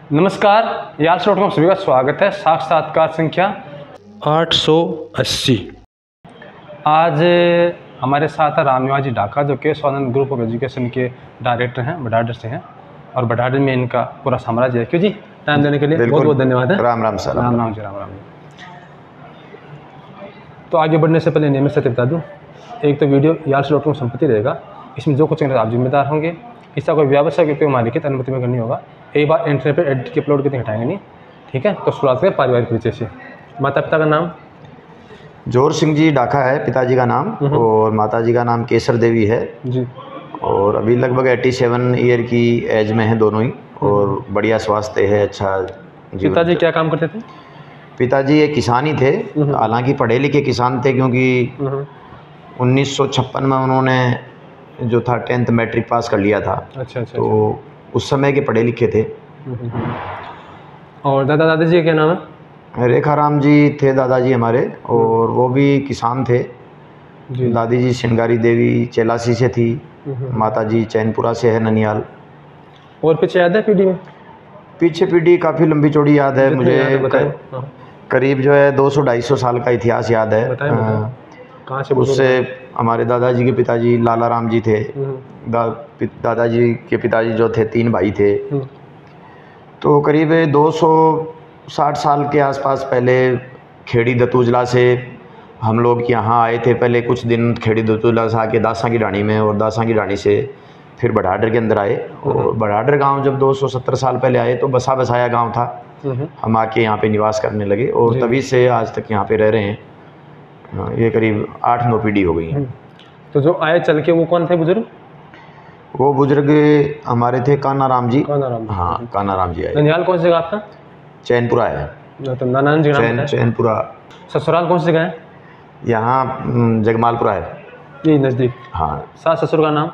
नमस्कार, यार.com सभी का स्वागत है। साक्षात्कार संख्या 880। आज हमारे साथ है राम निवास जी ढाका, जो कि स्वानंद ग्रुप ऑफ एजुकेशन के डायरेक्टर हैं, बडाडर से हैं। और बडाडर में इनका पूरा साम्राज्य है। क्यों जी, टाइम देने के लिए बहुत बहुत धन्यवाद है। राम राम सर। राम राम जी, राम राम जी। तो आगे बढ़ने से पहले नियमित सत्य बता दूँ, एक तो वीडियो यार.com संपत्ति रहेगा, इसमें जो कुछ आप जिम्मेदार होंगे। इसका कोई व्यावसायिक उपयोग मालिकित अनुमति में करनी होगा। एक बार इंटरनेट पर एडिट के अपलोड करके हटाएंगे नहीं, ठीक है। तो शुरुआत करें पारिवारिक परिचय से। माता पिता का नाम? जोर सिंह जी ढाका है पिताजी का नाम, और माताजी का नाम केसर देवी है जी। और अभी लगभग 87 ईयर की एज में है दोनों ही, और बढ़िया स्वास्थ्य है, अच्छा जीवन। पिताजी क्या काम करते थे? पिताजी एक किसान ही थे, हालांकि पढ़े लिखे किसान थे, क्योंकि 1956 में उन्होंने जो था 10th मैट्रिक पास कर लिया था। अच्छा अच्छा। तो उस समय के पढ़े लिखे थे। और दादा दादाजी का क्या नाम है? रेखा राम जी थे दादाजी हमारे, और वो भी किसान थे जी। दादी जी श्रृंगारी देवी चेलासी से थी, माताजी चैनपुरा से है, ननियाल। और पीछे याद है पीढ़ी में? पीछे पीढ़ी काफ़ी लंबी चौड़ी याद है मुझे, करीब जो है 200-250 साल का इतिहास याद है। कहाँ से? उससे हमारे दादाजी के पिताजी लाला राम जी थे, दादाजी के पिताजी जो थे 3 भाई थे। तो करीब 260 साल के आसपास पहले खेड़ी दतूजला से हम लोग यहाँ आए थे। पहले कुछ दिन खेड़ी दतूजला से आके दासा की ढाणी में, और दासा की ढाणी से फिर बडाडर के अंदर आए। और बडाडर गांव जब 270 साल पहले आए तो बसा बसाया गांव था। हम आके यहाँ पे निवास करने लगे, और तभी से आज तक यहाँ पे रह रहे हैं। ये करीब 8-9 पीढ़ी हो गई है। तो जो आए चल के वो कौन थे बुजुर्ग? वो बुजुर्ग हमारे थे कान्हा राम जी। हाँ, कान्हा राम जी आए। ननियाल कौन सी जगह आपका? चैनपुरा है। तो नाना जी चैनपुरा। ससुराल कौन सी जगह है? यहाँ जगमालपुरा है, ये नज़दीक। हाँ। सास ससुर का नाम?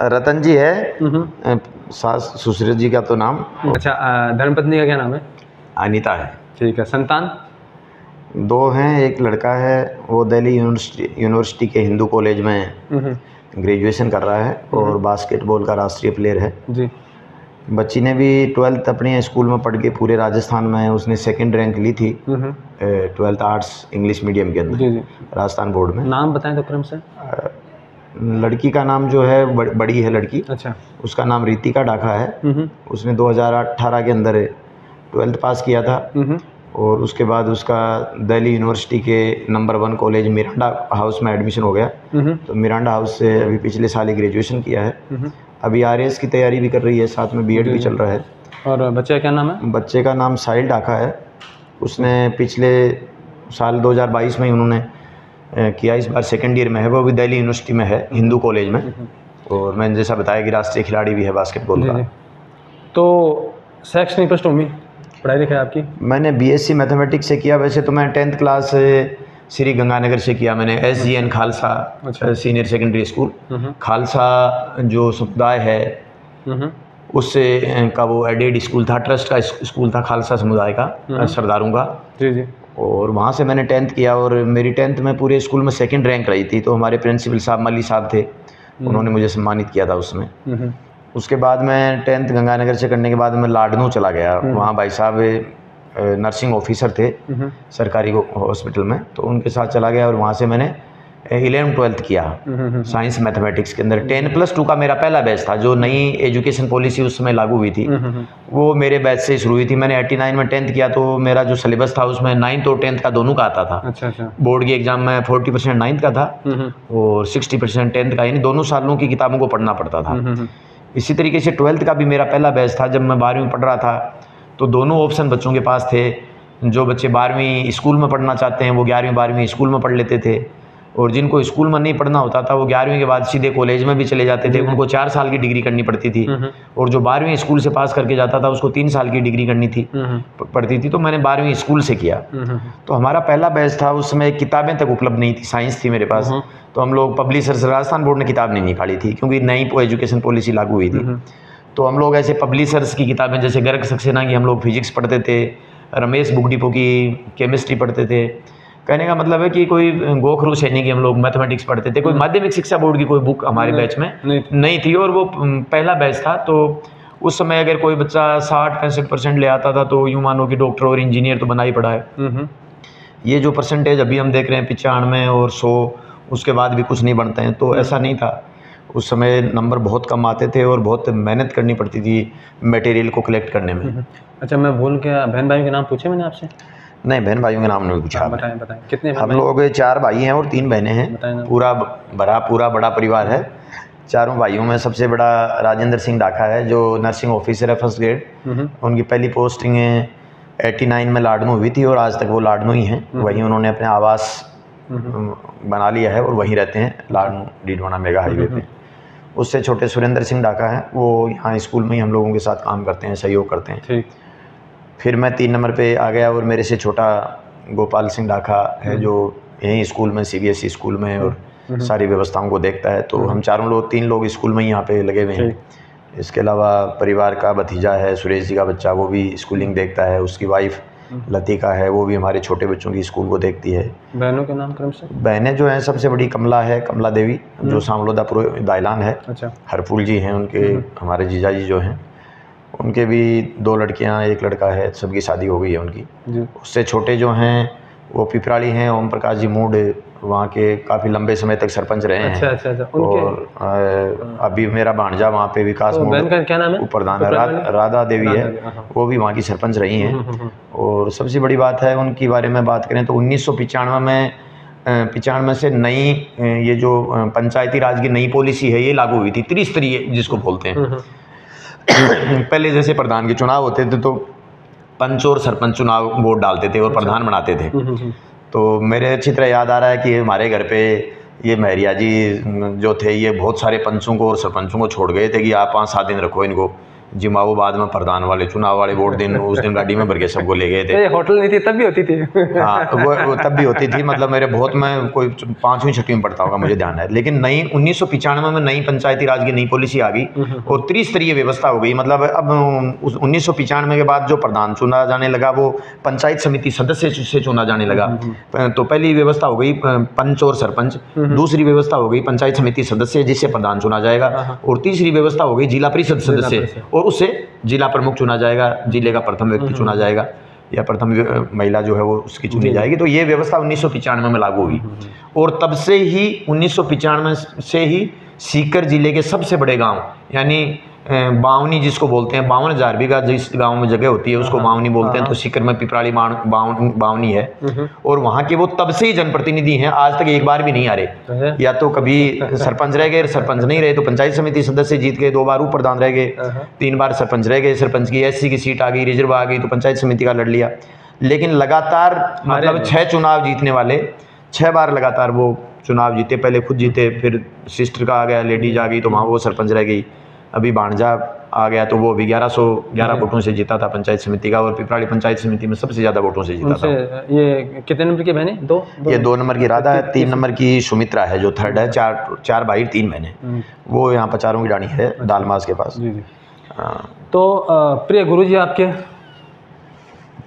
रतन जी है सास ससुर जी का तो नाम। अच्छा, धर्मपत्नी का क्या नाम है? अनीता है। ठीक है। संतान? 2 हैं, एक लड़का है, वो दिल्ली यूनिवर्सिटी के हिंदू कॉलेज में ग्रेजुएशन कर रहा है, और बास्केटबॉल का राष्ट्रीय प्लेयर है जी। बच्ची ने भी 12th अपने स्कूल में पढ़ के पूरे राजस्थान में उसने 2nd रैंक ली थी 12th आर्ट्स इंग्लिश मीडियम के अंदर जी। राजस्थान बोर्ड में। नाम बताएं तो क्रम से। लड़की का नाम जो है बड़ी है लड़की। अच्छा। उसका नाम रितिका ढाका है। उसने 2018 के अंदर 12th पास किया था, और उसके बाद उसका दिल्ली यूनिवर्सिटी के नंबर 1 कॉलेज मिरांडा हाउस में एडमिशन हो गया। तो मिरांडा हाउस से अभी पिछले साल ही ग्रेजुएशन किया है। अभी RAS की तैयारी भी कर रही है, साथ में B.Ed भी चल रहा है। और बच्चे का क्या नाम है? बच्चे का नाम साहिल ढाका है। उसने पिछले साल 2022 में ही उन्होंने किया, इस बार 2nd ईयर में है। वो भी दिल्ली यूनिवर्सिटी में है, हिंदू कॉलेज में। और मैंने जैसा बताया कि राष्ट्रीय खिलाड़ी भी है बास्केटबॉल का। तो सेक्शन पृष्ठभूमि पढ़ाई लिखाई आपकी? मैंने BSc मैथमेटिक्स से किया। वैसे तो मैं 10th क्लास श्री गंगानगर से किया मैंने, SGN खालसा। अच्छा। सीनियर सेकेंडरी स्कूल खालसा जो समुदाय है उससे का वो एडेड स्कूल था, ट्रस्ट का स्कूल था खालसा समुदाय का, सरदारों का जी जी। और वहाँ से मैंने 10th किया, और मेरी 10th में पूरे स्कूल में 2nd रैंक रही थी। तो हमारे प्रिंसिपल साहब मल्ली साहब थे, उन्होंने मुझे सम्मानित किया था उसमें। उसके बाद मैं 10th गंगानगर से करने के बाद मैं लाडनू चला गया। वहाँ भाई साहब नर्सिंग ऑफिसर थे सरकारी हॉस्पिटल में, तो उनके साथ चला गया। और वहाँ से मैंने 11th-12th किया साइंस मैथमेटिक्स के अंदर। 10+2 का मेरा पहला बैच था, जो नई एजुकेशन पॉलिसी उस समय लागू हुई थी, वो मेरे बैच से शुरू हुई थी। मैंने 89 में 10th किया, तो मेरा जो सिलेबस था उसमें 9th और 10th का दोनों का आता था। अच्छा। बोर्ड के एग्जाम में 40% 9th का था और 60% 10th का, यानी दोनों सालों की किताबों को पढ़ना पड़ता था। इसी तरीके से 12th का भी मेरा पहला बैच था। जब मैं 12वीं पढ़ रहा था तो दोनों ऑप्शन बच्चों के पास थे। जो बच्चे 12वीं स्कूल में पढ़ना चाहते हैं वो 11वीं 12वीं स्कूल में पढ़ लेते थे, और जिनको स्कूल में नहीं पढ़ना होता था वो 11वीं के बाद सीधे कॉलेज में भी चले जाते थे। उनको 4 साल की डिग्री करनी पड़ती थी, और जो 12वीं स्कूल से पास करके जाता था उसको 3 साल की डिग्री करनी थी पड़ती थी। तो मैंने 12वीं स्कूल से किया। तो हमारा पहला बैच था, उसमें किताबें तक उपलब्ध नहीं थी, साइंस थी मेरे पास। तो हम लोग पब्लिशर्स, राजस्थान बोर्ड ने किताब नहीं निकाली थी क्योंकि नई एजुकेशन पॉलिसी लागू हुई थी। तो हम लोग ऐसे पब्लिशर्स की किताबें, जैसे गर्ग सक्सेना की हम लोग फिजिक्स पढ़ते थे, रमेश बुक डिपो की केमिस्ट्री पढ़ते थे। कहने का मतलब है कि कोई गोखरू सैनी की हम लोग मैथमेटिक्स पढ़ते थे। कोई माध्यमिक शिक्षा बोर्ड की कोई बुक हमारे बैच में नहीं थी, और वो पहला बैच था। तो उस समय अगर कोई बच्चा 60-65% ले आता था तो यूँ मानो कि डॉक्टर और इंजीनियर तो बना ही पड़ा है। ये जो परसेंटेज अभी हम देख रहे हैं 95 और 100, उसके बाद भी कुछ नहीं बनते हैं, तो ऐसा नहीं था। उस समय नंबर बहुत कम आते थे और बहुत मेहनत करनी पड़ती थी मटेरियल को कलेक्ट करने में। अच्छा, मैं भूल गया, बहन भाइयों के नाम पूछे मैंने आपसे? नहीं, बहन भाइयों के नाम नहीं पूछा। बताएं बताएं, कितने हम लोग 4 भाई हैं और 3 बहनें हैं। पूरा बड़ा परिवार है। चारों भाइयों में सबसे बड़ा राजेंद्र सिंह डाका है, जो नर्सिंग ऑफिसर है, फर्स्ट ग्रेड। उनकी पहली पोस्टिंग 89 में लाडनू हुई थी और आज तक वो लाडनू ही हैं। वहीं उन्होंने अपने आवास बना लिया है और वहीं रहते हैं, लाडनू डीडवाना मेगा हाईवे पे। उससे छोटे सुरेंद्र सिंह डाका हैं, वो यहाँ स्कूल में ही हम लोगों के साथ काम करते हैं, सहयोग करते हैं। ठीक। फिर मैं 3 नंबर पे आ गया और मेरे से छोटा गोपाल सिंह डाका है, जो यहीं स्कूल में CBSE स्कूल में और सारी व्यवस्थाओं को देखता है। तो हम 3 लोग स्कूल में ही यहाँ पे लगे हुए हैं। इसके अलावा परिवार का भतीजा है सुरेश जी का बच्चा, वो भी स्कूलिंग देखता है। उसकी वाइफ लतिका है, वो भी हमारे छोटे बच्चों की स्कूल को देखती है। बहनों के नाम क्रम से? बहनें जो हैं, सबसे बड़ी कमला है, कमला देवी, जो सांवलोदापुर दाइलान है। अच्छा। हरफुल जी हैं उनके, हमारे जीजा जी जो हैं, उनके भी 2 लड़कियां, 1 लड़का है, सबकी शादी हो गई है उनकी। उससे छोटे जो हैं वो पिपराली हैं, ओम प्रकाश जी मूड, वहाँ के काफ़ी लंबे समय तक सरपंच रहे हैं। अच्छा। और अभी मेरा भांजा वहाँ पे विकास मूड, बहन का क्या नाम है? प्रधान राधा देवी है, वो भी वहाँ की सरपंच रही हैं। और सबसे बड़ी बात है उनके बारे में बात करें तो 1995 में 95 से नई ये जो पंचायती राज की नई पॉलिसी है ये लागू हुई थी, त्रिस्तरीय जिसको बोलते हैं। पहले जैसे प्रधान के चुनाव होते थे तो पंच और सरपंच चुनाव वोट डालते थे और प्रधान बनाते थे। तो मेरे अच्छी तरह याद आ रहा है कि हमारे घर पे ये महरिया जी जो थे, ये बहुत सारे पंचों को और सरपंचों को छोड़ गए थे कि आप 5-7 दिन रखो इनको, जिमाओ बाद में प्रधान वाले चुनाव वाले वोट दिन उस दिन गाड़ी में भर के सबको ले गए थे। होटल नहीं थी तब भी होती थी। हाँ, वो तब भी होती थी, मतलब मेरे बहुत, मैं कोई 5वीं 6वीं में पढ़ता होगा, मुझे ध्यान है। लेकिन नई 1995 में नई पंचायती राज की नई पॉलिसी आ गई और त्रिस्तरीय व्यवस्था हो गई। मतलब अब 1995 के बाद जो प्रधान चुना जाने लगा वो पंचायत समिति सदस्य से चुना जाने लगा। तो पहली व्यवस्था हो गई पंच और सरपंच, दूसरी व्यवस्था हो गई पंचायत समिति सदस्य जिससे प्रधान चुना जाएगा, और तीसरी व्यवस्था हो गई जिला परिषद सदस्य, और उससे जिला प्रमुख चुना जाएगा, जिले का प्रथम व्यक्ति चुना जाएगा या प्रथम महिला जो है वो उसकी चुनी जाएगी। तो ये व्यवस्था 1995 में लागू हुई और तब से ही 1995 से ही सीकर जिले के सबसे बड़े गांव यानी बावनी जिसको बोलते हैं, 52,000 बीघा जिस गांव में जगह होती है उसको बावनी बोलते हैं। तो सीकर में पिपराली बावनी है और वहाँ के वो तब से ही जनप्रतिनिधि हैं, आज तक एक बार भी नहीं आ रहे। या तो कभी सरपंच रह गए, सरपंच नहीं रहे तो पंचायत समिति सदस्य जीत गए, 2 बार उप प्रधान रह गए, 3 बार सरपंच रह गए, सरपंच की SC की सीट आ गई, रिजर्व आ गई तो पंचायत समिति का लड़ लिया। लेकिन लगातार मतलब 6 चुनाव जीतने वाले 6 बार लगातार वो चुनाव जीते। पहले खुद जीते, फिर सिस्टर का आ गया, लेडीज आ गई तो वहाँ वो सरपंच रह गई। अभी भांजा आ गया तो वो भी 1111 वोटों से जीता था पंचायत समिति का, और पिपराली पंचायत समिति में सबसे ज़्यादा वोटों से जीता था। ये कितने नंबर की बहनें? 2? ये 2 नंबर की राधा है, 3 नंबर की सुमित्रा है जो थर्ड है। 4 भाई 3 बहनें। वो यहाँ पचारों की डाणी है दालमास के पास। तो प्रिय गुरु जी आपके?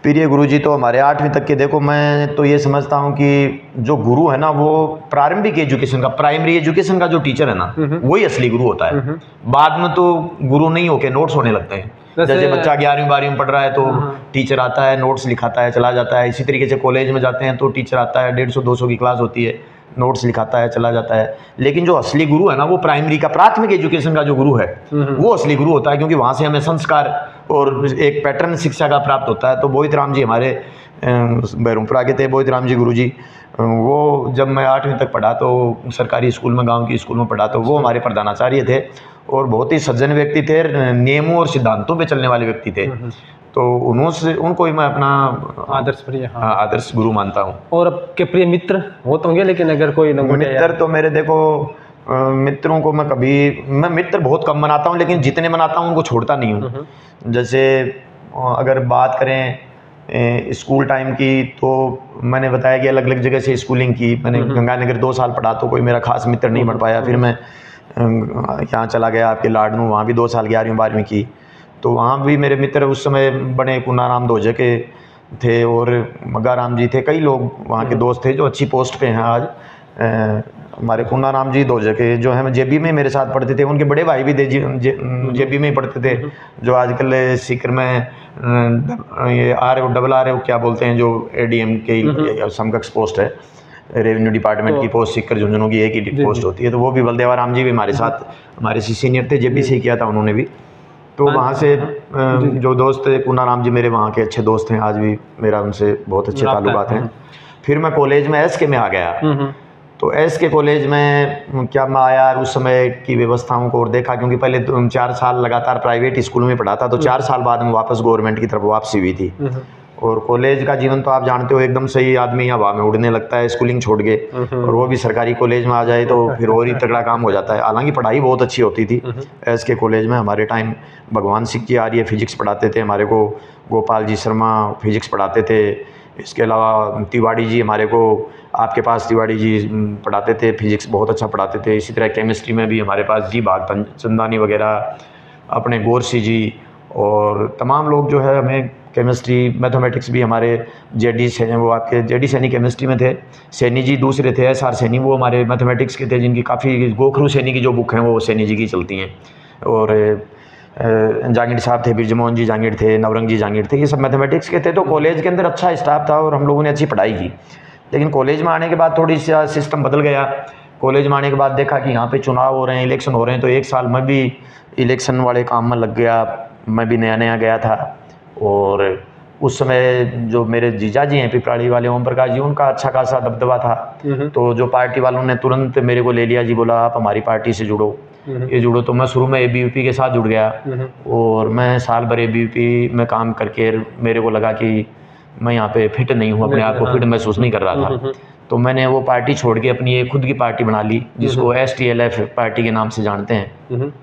प्रिय गुरु जी तो हमारे 8वीं तक के, देखो मैं तो ये समझता हूँ कि जो गुरु है ना वो प्रारंभिक एजुकेशन का, प्राइमरी एजुकेशन का जो टीचर है ना वही असली गुरु होता है। बाद में तो गुरु नहीं होके नोट्स होने लगते हैं। जैसे बच्चा 11वीं 12वीं में पढ़ रहा है तो टीचर आता है, नोट्स लिखाता है, चला जाता है। इसी तरीके से कॉलेज में जाते हैं तो टीचर आता है, 150-200 की क्लास होती है, नोट्स लिखाता है, चला जाता है। लेकिन जो असली गुरु है ना वो प्राइमरी का, प्राथमिक एजुकेशन का जो गुरु है वो असली गुरु होता है, क्योंकि वहाँ से हमें संस्कार और एक पैटर्न शिक्षा का प्राप्त होता है। तो बोहित राम जी हमारे बहरमपुरा के थे, बोहित राम जी गुरु जी, वो जब मैं 8वीं तक पढ़ा तो सरकारी स्कूल में, गांव की स्कूल में पढ़ा, तो वो हमारे प्रधानाचार्य थे और बहुत ही सज्जन व्यक्ति थे, नियमों और सिद्धांतों पे चलने वाले व्यक्ति थे। तो उनको ही मैं अपना आदर्श गुरु मानता हूँ। और आपके प्रिय मित्र वो तो होंगे, लेकिन अगर कोई मित्र तो मेरे, देखो मित्रों को मैं मित्र बहुत कम बनाता हूँ, लेकिन जितने बनाता हूँ उनको छोड़ता नहीं हूँ। जैसे अगर बात करें स्कूल टाइम की, तो मैंने बताया कि अलग अलग जगह से स्कूलिंग की मैंने। गंगानगर 2 साल पढ़ा तो कोई मेरा खास मित्र नहीं बन पाया। फिर मैं यहाँ चला गया आपके लाडनू, वहाँ भी 2 साल 11वीं 12वीं की, तो वहाँ भी मेरे मित्र उस समय बने पूनाराम दोजे के थे और मग्गा राम जी थे, कई लोग वहाँ के दोस्त थे जो अच्छी पोस्ट पे हैं आज। हमारे कुन्ना राम जी दो जगह जो है जेबी में मेरे साथ पढ़ते थे, उनके बड़े भाई भी थे जेबी में ही पढ़ते थे, जो आजकल सीकर में ये RO क्या बोलते हैं, जो ADM के समकक्ष पोस्ट है, रेवेन्यू डिपार्टमेंट की पोस्ट सीकर झुंझुनू की एक ही पोस्ट होती है। तो वो भी बलदेवा राम जी भी हमारे साथ हमारे सीनियर थे, जेबी से किया था उन्होंने भी। तो वहाँ से जो दोस्त थे कुन्ना राम जी मेरे वहाँ के अच्छे दोस्त हैं, आज भी मेरा उनसे बहुत अच्छे ताल्लुकात हैं। फिर मैं कॉलेज में SK में आ गया। तो SK कॉलेज में क्या मैं आया उस समय की व्यवस्थाओं को और देखा, क्योंकि पहले 4 साल लगातार प्राइवेट स्कूल में पढ़ा था, तो 4 साल बाद में वापस गवर्नमेंट की तरफ वापसी हुई थी। और कॉलेज का जीवन तो आप जानते हो, एकदम सही आदमी हवा में उड़ने लगता है स्कूलिंग छोड़ के, और वो भी सरकारी कॉलेज में आ जाए तो फिर और ही तगड़ा काम हो जाता है। हालांकि पढ़ाई बहुत अच्छी होती थी SK कॉलेज में। हमारे टाइम भगवान सिंह जी आर्य फिजिक्स पढ़ाते थे हमारे को, गोपाल जी शर्मा फिजिक्स पढ़ाते थे, इसके अलावा तिवाड़ी जी हमारे को, आपके पास तिवाड़ी जी पढ़ाते थे, फिजिक्स बहुत अच्छा पढ़ाते थे। इसी तरह केमिस्ट्री में भी हमारे पास जी चंदानी वगैरह, अपने गोरसी जी और तमाम लोग जो है हमें केमिस्ट्री मैथमेटिक्स भी हमारे JD सैनी, वो आपके JD सैनी केमिस्ट्री में थे, सैनी जी दूसरे थे SR सैनी, वो हमारे मैथमेटिक्स के थे, जिनकी काफ़ी गोखरू सैनी की जो बुक हैं वो सैनी जी की चलती हैं। और जांगीर साहब थे, बिरजमोहन जी जांगीर थे, नवरंग जी जांगीर थे, ये सब मैथमेटिक्स के थे। तो कॉलेज के अंदर अच्छा स्टाफ था और हम लोगों ने अच्छी पढ़ाई की। लेकिन कॉलेज में आने के बाद थोड़ी सा सिस्टम बदल गया। कॉलेज में आने के बाद देखा कि यहाँ पे चुनाव हो रहे हैं, इलेक्शन हो रहे हैं, तो एक साल मैं भी इलेक्शन वाले काम में लग गया। मैं भी नया नया गया था, और उस समय जो मेरे जीजा जी हैं पिपराड़ी वाले ओम प्रकाश जी, उनका अच्छा खासा दबदबा था। तो जो पार्टी वालों ने तुरंत मेरे को ले लिया जी, बोला आप हमारी पार्टी से जुड़ो, ये जुड़ो। तो मैं शुरू में ABVP के साथ जुड़ गया, और मैं साल भर ABVP में काम करके मेरे को लगा कि मैं यहाँ पे फिट नहीं हूँ, अपने आप को फिट महसूस नहीं कर रहा था। तो मैंने वो पार्टी छोड़ के अपनी एक खुद की पार्टी बना ली, जिसको STLF पार्टी के नाम से जानते हैं।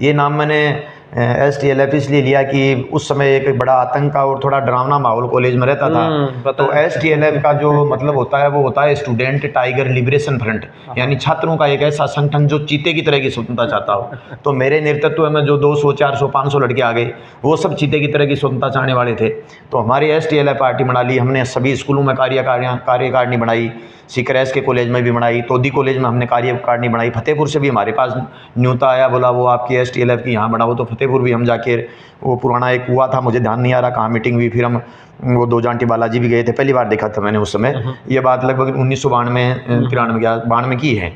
ये नाम मैंने STLF इसलिए लिया कि उस समय एक बड़ा आतंक का और थोड़ा डरावना माहौल कॉलेज में रहता था। तो STLF का जो मतलब होता है वो होता है स्टूडेंट टाइगर लिबरेशन फ्रंट, यानी छात्रों का एक ऐसा संगठन जो चीते की तरह की स्वतंत्रता चाहता हो। तो मेरे नेतृत्व में जो 200, 400, 500 लड़के आ गए, वो सब चीते की तरह की स्वतंत्रता चाहने वाले थे। तो हमारी STLF पार्टी बना ली हमने, सभी स्कूलों में कार्यकारिणी बनाई, सीकर SK कॉलेज में भी बनाई, तोदी कॉलेज में हमने कार्यकारिणी बनाई, फतेहपुर से भी हमारे पास न्योता आया, बोला वो आपकी STLF की यहाँ बनाओ। तो फतेहपुर भी हम जाके, वो पुराना एक हुआ था, मुझे ध्यान नहीं आ रहा कहाँ मीटिंग हुई, फिर हम वो 2 जांटी बालाजी भी गए थे, पहली बार देखा था मैंने उस समय। ये बात लगभग 1992 की है।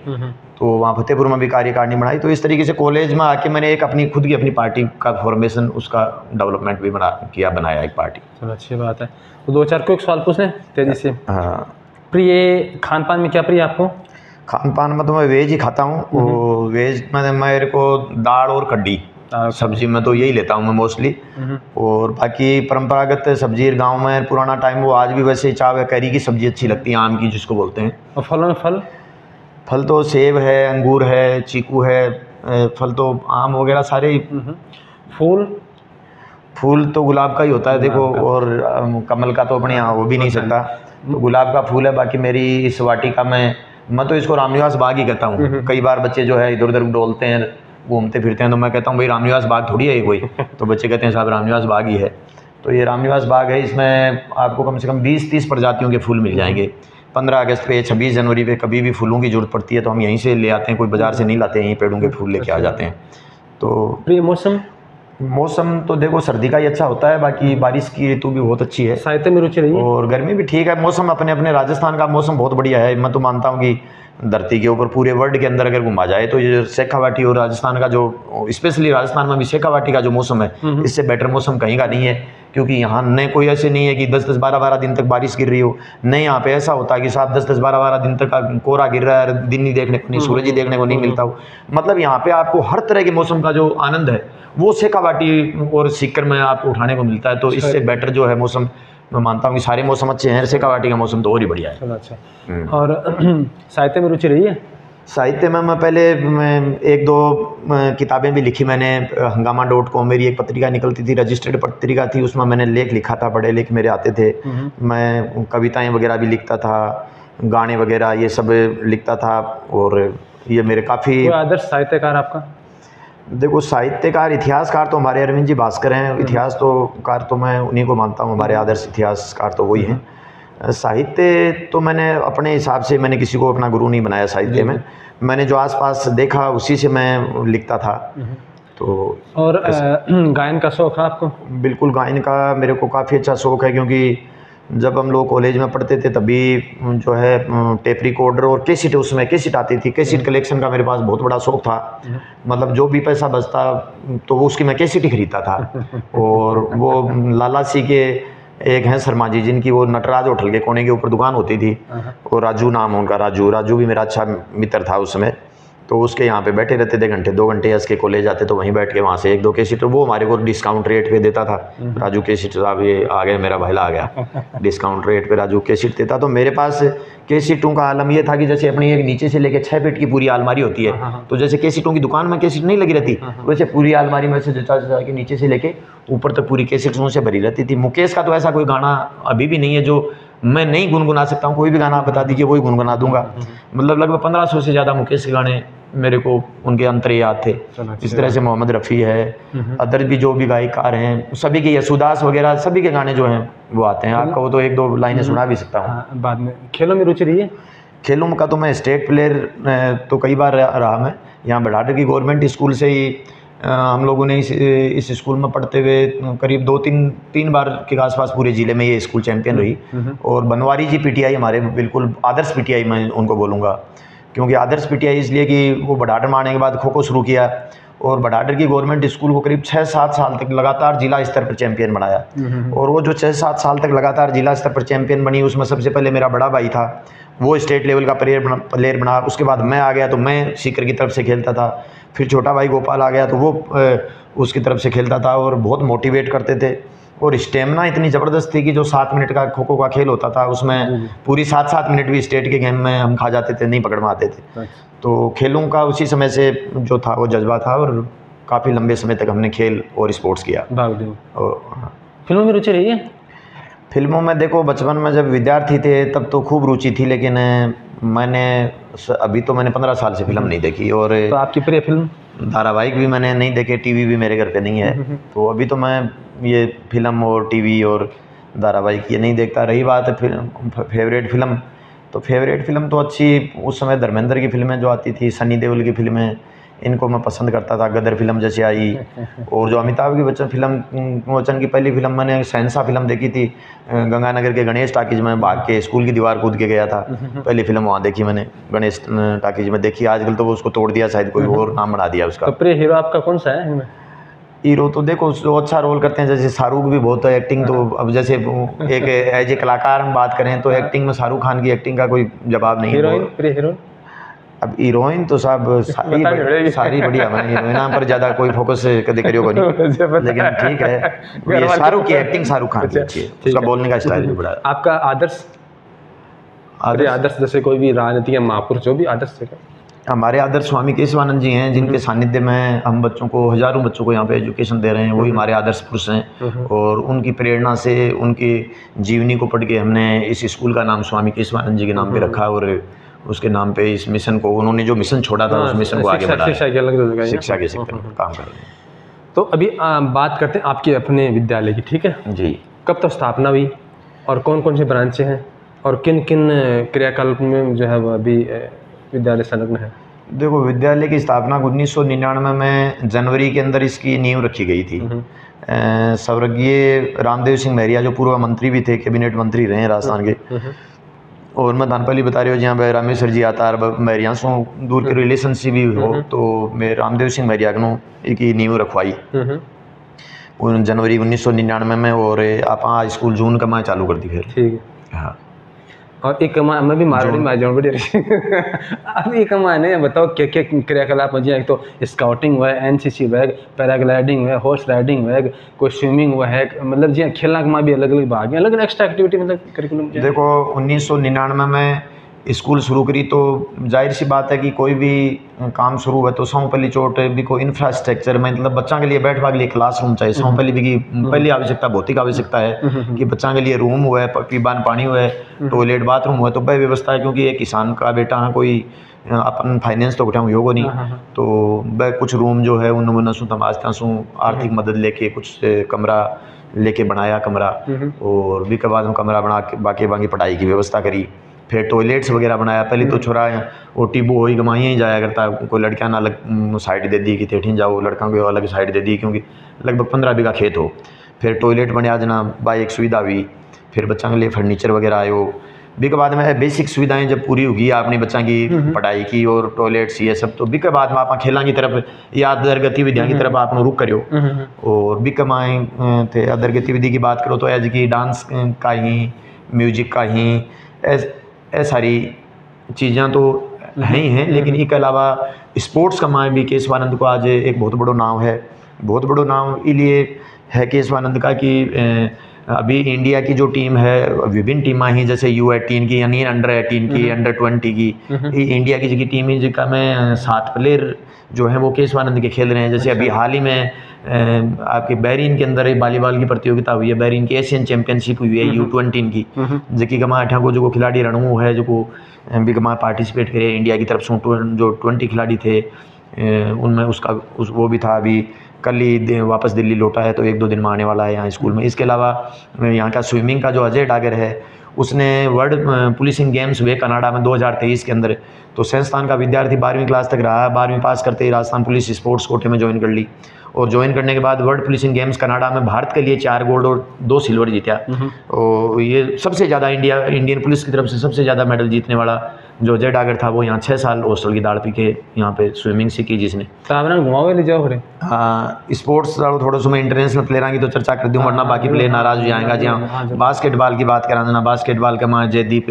तो वहाँ फतेहपुर में भी कार्यकारिणी बनाई। तो इस तरीके से कॉलेज में आके मैंने एक अपनी खुद की अपनी पार्टी का फॉर्मेशन, उसका डेवलपमेंट भी बनाया एक पार्टी। चलो अच्छी बात है। तो 2-4 क्विक सवाल पूछ लें तेजी से। हाँ, प्रिय खान पान में क्या प्रिय आपको? खान पान में तो मैं वेज ही खाता हूँ। वो वेज में मेरे को दाल और कड्डी, सब्जी में तो यही लेता हूँ मैं मोस्टली। और बाकी परंपरागत सब्जी गांव में पुराना टाइम, वो आज भी वैसे चाव है, कैरी की सब्जी अच्छी लगती है, आम की जिसको बोलते हैं। और फलों में फल तो सेब है, अंगूर है, चीकू है, फल तो आम वगैरह सारे। फूल तो गुलाब का ही होता है देखो, और कमल का तो अपने यहाँ हो भी नहीं सकता, तो गुलाब का फूल है। बाकी मेरी इस वाटिका में, मैं तो इसको रामनिवास बाग ही कहता हूँ। कई बार बच्चे जो है इधर उधर डोलते हैं, घूमते फिरते हैं, तो मैं कहता हूँ भाई रामनिवास बाग थोड़ी है ये कोई, तो बच्चे कहते हैं साहब रामनिवास बाग ही है। तो ये रामनिवास बाग है, इसमें आपको कम से कम 20-30 प्रजातियों के फूल मिल जाएंगे। 15 अगस्त पे, 26 जनवरी पे कभी भी फूलों की जरूरत पड़ती है तो हम यहीं से ले आते हैं, कोई बाजार से नहीं लाते हैं, यहीं पेड़ों के फूल लेके आ जाते हैं। तो प्रिय मौसम तो देखो सर्दी का ही अच्छा होता है, बाकी बारिश की ऋतु भी बहुत अच्छी है। साहित्य में रुचि रही है, और गर्मी भी ठीक है। मौसम अपने अपने, राजस्थान का मौसम बहुत बढ़िया है। मैं तो मानता हूँ कि धरती के ऊपर पूरे वर्ल्ड के अंदर अगर घुमा जाए तो ये शेखावाटी और राजस्थान का जो, स्पेशली राजस्थान में भी शेखावाटी का जो मौसम है, इससे बेटर मौसम कहीं का नहीं है। क्योंकि यहाँ न कोई ऐसे नहीं है कि 10-10, 12-12 दिन तक बारिश गिर रही हो, नहीं। यहाँ पे ऐसा होता है कि साहब 10-10, 12-12 दिन तक कोहरा गिर रहा है, दिन नहीं देखने को नहीं, सूरज ही देखने को नहीं मिलता हो। मतलब यहाँ पे आपको हर तरह के मौसम का जो आनंद है वो शेखावाटी और सीकर में आपको उठाने को मिलता है। तो इससे बेटर जो है मौसम, मैं मानता हूँ कि सारे मौसम अच्छे हैं, शेखावाटी का मौसम तो और ही बढ़िया है। अच्छा। और साहित्य में रुचि रही है? साहित्य में मैं पहले 1-2 किताबें भी लिखी मैंने। हंगामा.com मेरी एक पत्रिका निकलती थी, रजिस्टर्ड पत्रिका थी, उसमें मैंने लेख लिखा था, बड़े लेख मेरे आते थे। मैं कविताएं वगैरह भी लिखता था, गाने वगैरह ये सब लिखता था। और ये मेरे काफ़ी। आदर्श साहित्यकार आपका? देखो साहित्यकार, इतिहासकार तो हमारे अरविंद जी भास्कर हैं। इतिहास तो कार तो मैं उन्हीं को मानता हूँ, हमारे आदर्श इतिहासकार तो वही हैं। साहित्य तो मैंने अपने हिसाब से, मैंने किसी को अपना गुरु नहीं बनाया साहित्य में। मैंने जो आसपास देखा उसी से मैं लिखता था। तो और गायन का शौक है आपको? बिल्कुल, गायन का मेरे को काफ़ी अच्छा शौक़ है, क्योंकि जब हम लोग कॉलेज में पढ़ते थे तभी जो है टेप रिकॉर्डर और कैसेट, उसमें कैसेट आती थी, कैसेट कलेक्शन का मेरे पास बहुत बड़ा शौक़ था। मतलब जो भी पैसा बचता तो वो उसकी मैं कैसेट ही खरीदता था। और वो लाला सी के एक हैं शर्मा जी, जिनकी वो नटराज होटल के कोने के ऊपर दुकान होती थी, और राजू नाम उनका, राजू भी मेरा अच्छा मित्र था उस समय। तो उसके यहाँ पे बैठे रहते थे घंटे 2 घंटे, एस के कॉलेज आते तो वहीं बैठ के वहाँ से 1-2 कैसेट वो हमारे को डिस्काउंट रेट पे देता था। राजू कैसेट साहब, ये आ गए, मेरा भाईला आ गया, डिस्काउंट रेट पे राजू कैसेट देता। तो मेरे पास कैसेटों का आलम ये था कि जैसे अपनी एक नीचे से लेके 6 फीट की पूरी अलमारी होती है, तो जैसे कैसेटों की दुकान में कैसेट नहीं लगी रहती, वैसे पूरी अलमारी में से जचा के नीचे से लेके ऊपर तक पूरी कैसेटों से भरी रहती थी। मुकेश का तो ऐसा कोई गाना अभी भी नहीं है जो मैं नहीं गुनगुना सकता हूँ। कोई भी गाना आप बता दीजिए, वही गुनगुना दूंगा। मतलब लगभग 1500 से ज़्यादा मुकेश के गाने मेरे को उनके अंतरे याद थे। इस तरह से मोहम्मद रफ़ी है, अदर भी जो भी गायकार हैं सभी के, यसुदास वगैरह सभी के गाने जो हैं वो आते हैं। आपका वो तो 1-2 लाइनें सुना भी सकता हूँ। बाद में खेलों में रुचि रही है? खेलों का तो मैं स्टेट प्लेयर तो कई बार रहा। मैं यहाँ बढ़ाटर की गवर्नमेंट स्कूल से ही हम लोगों ने इस स्कूल में पढ़ते हुए करीब 2-3 बार के आसपास पूरे ज़िले में ये स्कूल चैंपियन रही। और बनवारी जी पीटीआई हमारे बिल्कुल आदर्श पीटीआई मैं उनको बोलूँगा, क्योंकि आदर्श पीटीआई इसलिए कि वो बढ़ाटर में आने के बाद खो खो शुरू किया, और बढ़ाटर की गवर्नमेंट स्कूल को करीब 6-7 साल तक लगातार जिला स्तर पर चैंपियन बनाया। और वो जो 6-7 साल तक लगातार जिला स्तर पर चैंपियन बनी, उसमें सबसे पहले मेरा बड़ा भाई था, वो स्टेट लेवल का प्लेयर बना। उसके बाद मैं आ गया तो मैं सीकर की तरफ से खेलता था। फिर छोटा भाई गोपाल आ गया तो वो उसकी तरफ से खेलता था, और बहुत मोटिवेट करते थे। और स्टेमिना इतनी ज़बरदस्त थी कि जो 7 मिनट का खो खो का खेल होता था उसमें पूरी 7-7 मिनट भी स्टेट के गेम में हम खा जाते थे, नहीं पकड़ में आते थे। तो खेलों का उसी समय से जो था वो जज्बा था, और काफ़ी लंबे समय तक हमने खेल और स्पोर्ट्स किया। और फिल्मों में रुचि रही है? फिल्मों में देखो, बचपन में जब विद्यार्थी थे तब तो खूब रुचि थी, लेकिन मैंने अभी तो मैंने 15 साल से फिल्म नहीं देखी। और तो आपकी प्रिय फिल्म? धारावाहिक भी मैंने नहीं देखे, टीवी भी मेरे घर पे नहीं है। तो अभी तो मैं ये फिल्म और टीवी और धारावाहिक ये नहीं देखता। रही बात फेवरेट फिल्म, तो फेवरेट फिल्म तो अच्छी उस समय धर्मेंद्र की फिल्में जो आती थी, सनी देओल की फिल्में, इनको मैं पसंद करता था। गदर फिल्म जैसे आई, और जो अमिताभ की बच्चन बच्चन की पहली फिल्म मैंने शहंशाह फिल्म देखी थी गंगानगर के गणेश टाकीज में, भाग के स्कूल की दीवार कूद के गया था। पहली फिल्म वहाँ देखी मैंने, गणेश टाकीज में देखी। आजकल तो वो उसको तोड़ दिया, शायद कोई और नाम बना दिया उसका। तो प्रिय हीरो आपका कौन सा है? हीरो तो देखो जो अच्छा रोल करते हैं, जैसे शाहरुख भी बहुत है। एक्टिंग तो अब जैसे एक एज ए कलाकार हम बात करें तो एक्टिंग में शाहरुख खान की एक्टिंग का कोई जवाब नहीं है। हीरोइन, प्रिय हीरोइन? अब हीरोइन तो साहब सारी बढ़िया है, हीरोइना पर ज़्यादा कोई फोकस कभी करियो को नहीं, लेकिन ठीक है। ये शाहरुख की एक्टिंग, शाहरुख खान की अच्छी है, उसका बोलने का स्टाइल भी बड़ा है। आपका आदर्श? आदर्श जैसे कोई भी राजनीति या महापुरुष जो भी आदर्श है? हमारे आदर्श स्वामी केशवानंद जी हैं, जिनके सानिध्य में हम बच्चों को, हज़ारों बच्चों को यहाँ पे एजुकेशन दे रहे हैं। वही हमारे आदर्श पुरुष हैं, और उनकी प्रेरणा से, उनकी जीवनी को पढ़ के हमने इस स्कूल का नाम स्वामी केशवानंद जी के नाम पे रखा, और उसके नाम पे इस मिशन को, उन्होंने जो मिशन छोड़ा था उस मिशन को आगे बढ़ाया, शिक्षा के क्षेत्र में काम कर रहे हैं। तो अभी बात करते हैं आपके अपने विद्यालय की, ठीक है जी। कब तक स्थापना हुई, और कौन कौन सी ब्रांचें हैं, और किन किन क्रियाकलाप में जो है वो अभी विद्यालय संलग्न है? देखो, विद्यालय की स्थापना 1999 में जनवरी के अंदर इसकी नींव रखी गई थी। स्वर्गीय रामदेव सिंह महरिया जो पूर्व मंत्री भी थे, कैबिनेट मंत्री रहे हैं राजस्थान के, और मैं दानपल्ली बता रही हूँ जहाँ पे रामेश्वर जी आता है, महरिया से दूर के रिलेशनशिप भी हो, तो मैं रामदेव सिंह महरिया की नींव रखवाई जनवरी 1999 में। और आप स्कूल जून का मैं चालू कर दी फिर। ठीक है। हाँ, और एक कमा मैं भी मारवाड़ी में आ जाऊँ बड़ी अब ये कमाने बताओ क्या क्या क्रियाकलाप मुझे? एक तो स्काउटिंग हुआ है, एनसीसी हुआ है, पैराग्लाइडिंग हुआ है, हॉर्स राइडिंग हुआ है, कोई स्विमिंग हुआ है, मतलब जी खेलना का भी अलग अलग भाग है, अलग अलग एक्स्ट्रा एक्टिविटी मतलब करिकुलम। देखो 1999 में स्कूल शुरू करी तो जाहिर सी बात है कि कोई भी काम शुरू हुआ तो सौंपली चोट भी कोई इंफ्रास्ट्रक्चर में, मतलब बच्चा के लिए बैठवा के लिए क्लासरूम चाहिए। सौंपली भी की पहली आवश्यकता, भौतिक आवश्यकता है कि बच्चा के लिए रूम हुआ है, पीबान पानी हुआ है, टॉयलेट बाथरूम हुआ है, तो वह व्यवस्था है। क्योंकि एक किसान का बेटा है, कोई अपन फाइनेंस तो उठाऊँ योग नहीं, तो वह कुछ रूम जो है उन नमूना सू तमाशता सू आर्थिक मदद लेके कुछ कमरा लेके बनाया कमरा, और भी के बाद हम कमरा बना के बाकी पढ़ाई की व्यवस्था करी। फिर टॉयलेट्स वगैरह बनाया। पहले तो छोरा वो टिब्बो हो ही गमाई ही जाया करता, कोई लड़कियां ना अलग साइड दे दी कि ठेठी जाओ, लड़कों को अलग साइड दे दी, क्योंकि लगभग 15 बीघा खेत हो। फिर टॉयलेट बनया जना बाई एक सुविधा हुई। फिर बच्चों के लिए फर्नीचर वगैरह आयो। बी के बाद में बेसिक सुविधाएं जब पूरी होगी अपनी बच्चों की पढ़ाई की और टॉयलेट्स ये सब, तो बी के बाद में आप खेलों की तरफ या अदर गतिविधियों की तरफ आप रुक करो। और बी कमाए थे अदर गतिविधि की बात करो तो एज की डांस का ही, म्यूजिक का ही, ऐ सारी चीज़ें तो है ही हैं। लेकिन इसके अलावा स्पोर्ट्स का माए भी केशवानंद को आज एक बहुत बड़ो नाम है। बहुत बड़ो नाम इसलिए है केशवानंद का कि अभी इंडिया की जो टीम है, विभिन्न टीमें ही, जैसे U18 की यानी अंडर 18 की, अंडर 20 की, इंडिया की जो टीम है जिसका में 7 प्लेयर जो है वो केशवानंद के खेल रहे हैं। जैसे अभी हाल ही में आपके बहरीन के अंदर एक वॉलीबॉल की प्रतियोगिता हुई है, बहरीन की एशियन चैंपियनशिप हुई है U20 की, जिसकी गमा अठा को जो खिलाड़ी रणू है जो को भी गमा पार्टिसिपेट करे इंडिया की तरफ से, जो 20 खिलाड़ी थे उनमें वो भी था। अभी कल ही वापस दिल्ली लौटा है, तो 1-2 दिन में आने वाला है यहाँ स्कूल में। इसके अलावा यहाँ का स्विमिंग का जो अजय डागर है, उसने वर्ल्ड पुलिसिंग गेम्स हुए कनाडा में 2023 के अंदर, तो संस्थान का विद्यार्थी 12वीं क्लास तक रहा। 12वीं पास करते ही राजस्थान पुलिस स्पोर्ट्स कोटे में ज्वाइन कर ली, और ज्वाइन करने के बाद वर्ल्ड पुलिसिंग गेम्स कनाडा में भारत के लिए 4 गोल्ड और 2 सिल्वर जीता। और ये सबसे ज़्यादा इंडियन पुलिस की तरफ से सबसे ज़्यादा मेडल जीतने वाला जो अजय डागर था, वो यहाँ 6 साल हॉस्टल की दाड़ पी के यहाँ पे स्विमिंग सीखी जिसने। घुमाओ ले जाओ। हाँ, स्पोर्ट्स थोड़ा सा मैं इंटरनेशनल प्लेयर की तो चर्चा कर दूँ, वरना बाकी प्लेयर नाराज़ हो जाएगा। जी हाँ, बास्केटबॉल की बात करा देना, बास्केटबॉल का माँ जयदीप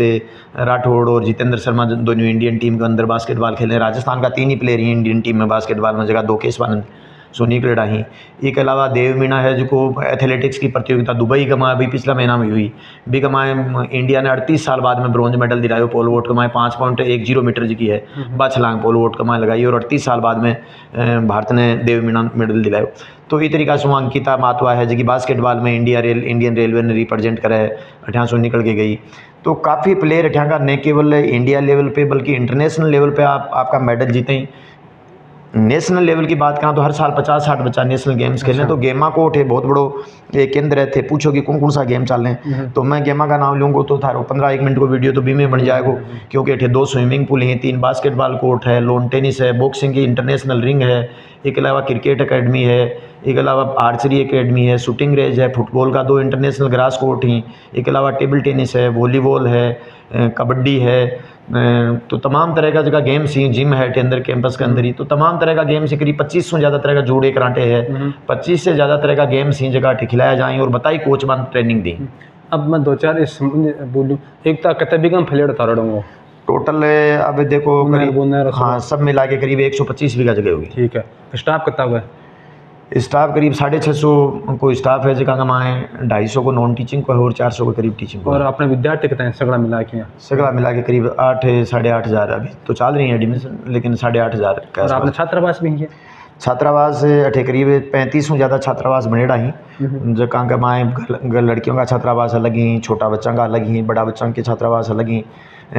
राठौड़ और जितेंद्र शर्मा दोनों इंडियन टीम के अंदर बास्केटबॉल खेले। राजस्थान का 3 ही प्लेयर ही इंडियन टीम में बास्केटबॉल में, जगह 2 केशवानंद, सोनी क्रीडा ही। इसके अलावा देव मीणा है जो एथलेटिक्स की प्रतियोगिता दुबई कमाए अभी पिछला महीना में हुई, भी कमाए इंडिया ने 38 साल बाद में ब्रॉन्ज मेडल दिलायो। पोल वोट कमाए 5.10 मीटर जी की है छलांग पोल वोट कमाए लगाई, और 38 साल बाद में भारत ने देव मीणा मेडल दिलायो। तो इस तरीका से अंकिता मातवा है जो कि बास्केटबॉल में इंडियन रेलवे ने रिप्रेजेंट करा है, अठा से निकल के गई। तो काफ़ी प्लेयर अठा का न केवल इंडिया लेवल पे बल्कि इंटरनेशनल लेवल पे आपका मेडल जीते ही। नेशनल लेवल की बात करें तो हर साल 50-60 बच्चा नेशनल गेम्स खेलने। तो गेमा कोट है बहुत बड़ो एक केंद्र थे। पूछो कि कौन कौन सा गेम चल रहे हैं, तो मैं गेमा का नाम लूँगा तो थारो 15-1 मिनट को वीडियो तो भी में बन जाएगा, क्योंकि अठे 2 स्विमिंग पूल हैं, 3 बास्केटबॉल कोर्ट है, लॉन टेनिस है, बॉक्सिंग की इंटरनेशनल रिंग है, एक अलावा क्रिकेट अकेडमी है, एक अलावा आर्चरी अकेडमी है, शूटिंग रेंज है, फुटबॉल का 2 इंटरनेशनल ग्रास कोर्ट ही, एक अलावा टेबल टेनिस है, वॉलीबॉल है, कबड्डी है। तो तमाम तरह का जगह गेम्स ही, जिम है अंदर कैंपस के अंदर ही, तो तमाम तरह का गेम्स ही, करीब 25 से ज़्यादा तरह का जूड़े कराटे है, 25 से ज़्यादा तरह का गेम्स ही जगह खिलाया जाए और बताई कोच मान ट्रेनिंग दी। अब मैं 2-4 इस बोलूँ, एक तो कतने कम फ्लेट था रहा टोटल अब देखो करीब, हाँ सब मिला के करीब 125 बीघा जगह होगी। ठीक है। स्टाफ कितना हुआ है? स्टाफ करीब 650 को स्टाफ है, जगह कमाए 250 को नॉन टीचिंग को है और 400 को करीब टीचिंग को। और अपने विद्यार्थी कितने हैं सगड़ा मिला के? सगड़ा मिला के करीब 8-8.5 हज़ार अभी तो चल रही है एडमिशन, लेकिन 8.5 हज़ार। और आपने छात्रावास भी है? छात्रावास अठे करीब 35 से ज़्यादा छात्रावास बनेड़ा ही, जहाँ का माए लड़कियों का छात्रावास अलग ही, छोटा बच्चा का अलग ही, बड़ा बच्चा के छात्रावास अलग ही।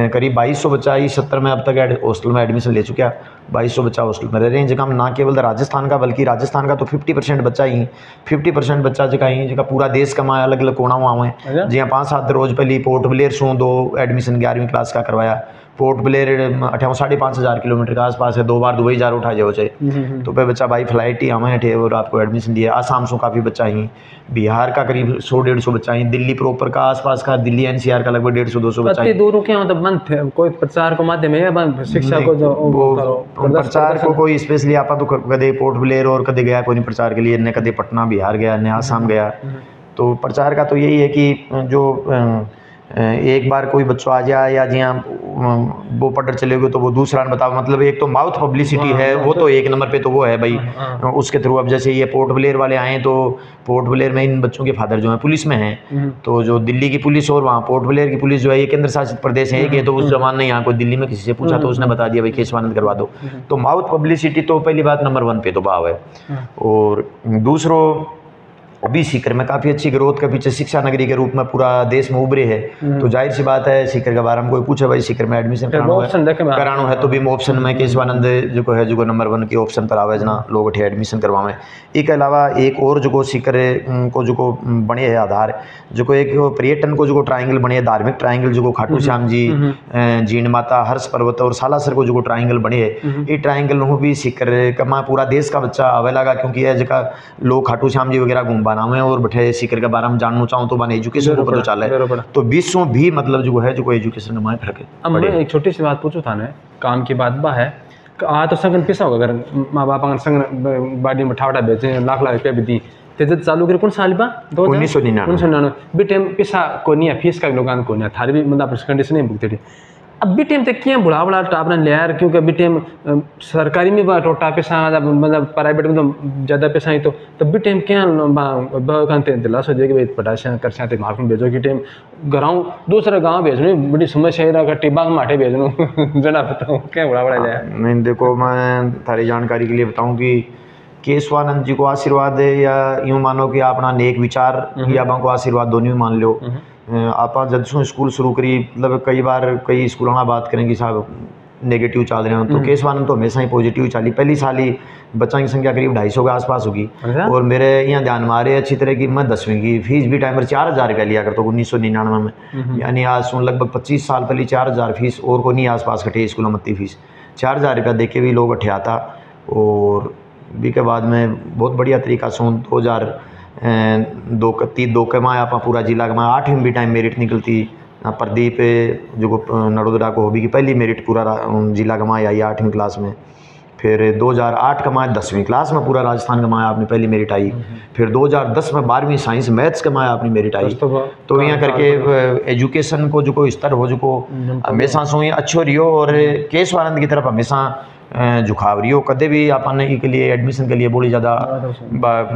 करीब 2200 बच्चा इस सत्र में अब तक हॉस्टल में एडमिशन ले चुका। 2200 बच्चा हॉस्टल में रह रहे हैं, जगह ना केवल राजस्थान का बल्कि राजस्थान का तो 50% बच्चा ही, 50% बच्चा जगह ही जगह पूरा देश का माए अलग अलग कोना हुआ है। जी 5-7 रोज पहले पोर्ट ब्लेयर से 2 एडमिशन 11वीं क्लास का करवाया। पोर्ट ब्लेयर 5,500 किलोमीटर के आसपास है, 2 बार दुबई जा उठा जाओ चाहिए, तो पे बच्चा बाई फ्लाइट ही हमें थे और आपको एडमिशन दिया। आसाम से काफ़ी बच्चा ही, बिहार का करीब 100-150 बच्चा ही, दिल्ली प्रॉपर का आसपास का, दिल्ली NCR का लगभग 150-200 बच्चा ही। दूर क्या मतलब मन थे कोई प्रचार को माध्यम है शिक्षा को जो प्रचार को कोई स्पेशली आपा तो कदे पोर्ट ब्लेयर और कदे गया कोई प्रचार के लिए, ने कदे पटना बिहार गया, ने आसाम गया। तो प्रचार का तो यही है कि जो एक बार कोई बच्चों आ जाए या जी वो पढ़ चले गए तो वो दूसरा ने बताओ, मतलब एक तो माउथ पब्लिसिटी है वो तो एक नंबर पे तो वो है भाई उसके थ्रू। अब जैसे ये पोर्ट ब्लेयर वाले आए तो पोर्ट ब्लेयर में इन बच्चों के फादर जो हैं पुलिस में हैं, तो जो दिल्ली की पुलिस और वहाँ पोर्ट ब्लेयर की पुलिस जो है ये केंद्र शासित प्रदेश है कि, तो उस जमाने यहाँ कोई दिल्ली में किसी से पूछा तो उसने बता दिया भाई केशवानंद करवा दो। तो माउथ पब्लिसिटी तो पहली बात नंबर 1 पे तो भाव है। और दूसरों अभी सीकर में काफ़ी अच्छी ग्रोथ के पीछे शिक्षा नगरी के रूप में पूरा देश में उभरे है। तो जाहिर सी बात है सीकर के बारे में कोई पूछे भाई सीकर में एडमिशन कराना है तो भी ऑप्शन में केशवानंद जो है जो नंबर 1 की ऑप्शन पर आवे जना लोग अठे एडमिशन करवावे। एक अलावा एक और जो सीकर को जो बने है आधार जो एक पर्यटन को जो ट्रायंगल बने है, धार्मिक ट्रायंगल जो खाटू श्याम जी, जीण माता, हर्ष पर्वत और सालासर को जो ट्रायंगल बने है, ये ट्रायंगल भी सीकर का पूरा देश का बच्चा आवे लगा, क्योंकि यह जगह लोग खाटू श्याम जी वगैरह घूम बनावे और बैठे सीकर के बारे में जानना चाहूँ तो बने एजुकेशन को पता चले तो विश्व भी मतलब जो है जो एजुकेशन में फर्क है। अब मैं एक छोटी सी बात पूछूँ था ना, काम की बात बा है आ तो संगन पैसा होगा अगर माँ बाप अगर संगन बाड़ी में ठावटा बेचे लाख रुपया भी दी तो चालू करे कौन साल बा 1999 बी टाइम पैसा को नहीं है, फीस का लोग को नहीं थारी भी मतलब कंडीशन नहीं भुगते थी। अब बी टाइम तक क्या बुढ़ा बुढ़ा टापना ले यार, क्योंकि बी टाइम सरकारी में बा टोटा पैसा मतलब प्राइवेट में तो ज़्यादा पैसा ही तो बी टाइम क्या कहते दिला सोचे कि भाई पटाशा कर सकते मार्क में भेजो कि टाइम गाँव दूसरा गाँव भेजने बड़ी समस्या है रहा टिब्बा माठे भेजनो जना बताऊँ क्या बुढ़ा बुढ़ा ले। नहीं देखो मैं थारी जानकारी के लिए बताऊँ कि केशवानंद जी को आशीर्वाद है या यूँ मानो कि अपना नेक विचार या को आशीर्वाद दोनों मान लो। आप जब से स्कूल शुरू करी मतलब कई बार कई स्कूलों में बात करेंगे साहब नेगेटिव चल रहे हो तो केशवानंद तो हमेशा ही पॉजिटिव चली। पहली साल ही बच्चों की संख्या करीब 250 के आसपास होगी और मेरे यहाँ ध्यान में आ रहे अच्छी तरह की मैं 10वीं की फीस भी टाइम पर 4000 रुपया लिया करता 1999 में, यानी आज सुन लगभग 25 साल पहले 4000 फीस और को नहीं आसपास कटे स्कूलों में फीस 4000 रुपया दे के भी लोग अठे आता। और भी के बाद में बहुत बढ़िया तरीका से 2002 के माँ आप पूरा जिला के माँ 8वीं भी टाइम मेरिट निकलती। प्रदीप जो नड़ोदरा को होगी की पहली मेरिट पूरा जिला का माँ आई 8वीं क्लास में। फिर 2008 का माँ 10वीं क्लास में पूरा राजस्थान का माँ आपने पहली मेरिट आई। फिर 2010 में 12वीं साइंस मैथ्स के माँ अपनी मेरिट आई। तो यहाँ करके एजुकेशन को जो स्तर हो जो हमेशा सो अच्छो रही हो और केशवानंद की तरफ हमेशा झुकाव रही हो। कदे भी आपने के लिए एडमिशन के लिए बड़ी ज़्यादा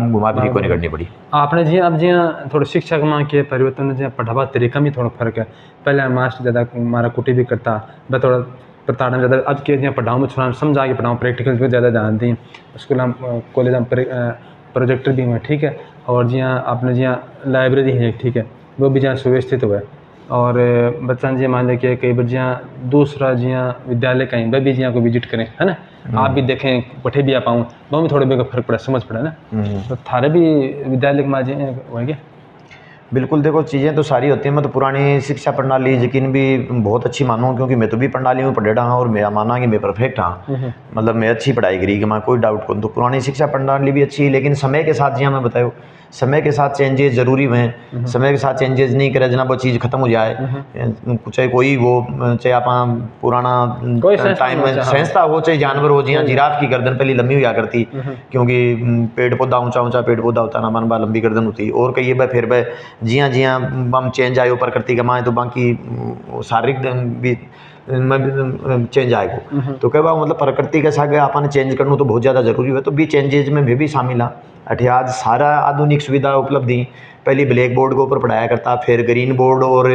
घुमा फिरी को नहीं करनी पड़ी। आपने जी अब जी थोड़ा शिक्षा माँ के परिवर्तन जी पढ़ावा तरीका में थोड़ा फर्क है। पहले मास्टर ज़्यादा हमारा कुटी भी करता मैं थोड़ा प्रताड़ना ज़्यादा अब के जी पढ़ाऊँ में थोड़ा समझा के पढ़ाऊँ प्रैक्टिकल पर ज़्यादा ध्यान दी स्कूल कॉलेज में प्रोजेक्टर भी हुए ठीक है। और जी आपने जी लाइब्रेरी है ठीक है वो भी जहाँ सुव्यवस्थित हुआ है और बच्चा जी मान लें कि कई बार जहाँ दूसरा जिया विद्यालय कहीं वह भी जिया को विजिट करें है ना, आप भी देखें पढ़े भी आ पाऊँ वो भी थोड़े बेगा फर्क पड़ा समझ पड़ा ना। तो थारे भी विद्यालय के माँ जी होंगे बिल्कुल। देखो चीज़ें तो सारी होती हैं। मैं तो पुरानी शिक्षा प्रणाली यकीन भी बहुत अच्छी मानूँ क्योंकि मैं तो भी प्रणाली में पढ़े रहा हूँ और मेरा माना कि मैं परफेक्ट हाँ मतलब मैं अच्छी पढ़ाई करी कि मैं कोई डाउट करूँ। तो पुरानी शिक्षा प्रणाली भी अच्छी है लेकिन समय के साथ जी मैं बताऊँ समय के साथ चेंजेस जरूरी हैं। समय के साथ चेंजेस नहीं करे जना वो चीज़ खत्म हो जाए चाहे कोई वो चाहे आप पुराना टाइम में संस्था हो चाहे जानवर हो जी जिराफ की गर्दन पहले लंबी हुआ करती क्योंकि पेड़ पौधा ऊंचा ऊंचा पेड़ पौधा होता ना मन बा लंबी गर्दन होती और कई बार फिर भाई जिया जिया हम चेंज आयो प्रकृति का माए तो बाकी शारीरिक भी चेंज आएगा। तो कई बार मतलब प्रकृति के साथ आपने चेंज करना तो बहुत ज़्यादा जरूरी है। तो भी चेंजेज में भी शामिल हाँ अठे आज सारा आधुनिक सुविधा उपलब्ध ही। पहले ब्लैक बोर्ड के ऊपर पढ़ाया करता फिर ग्रीन बोर्ड और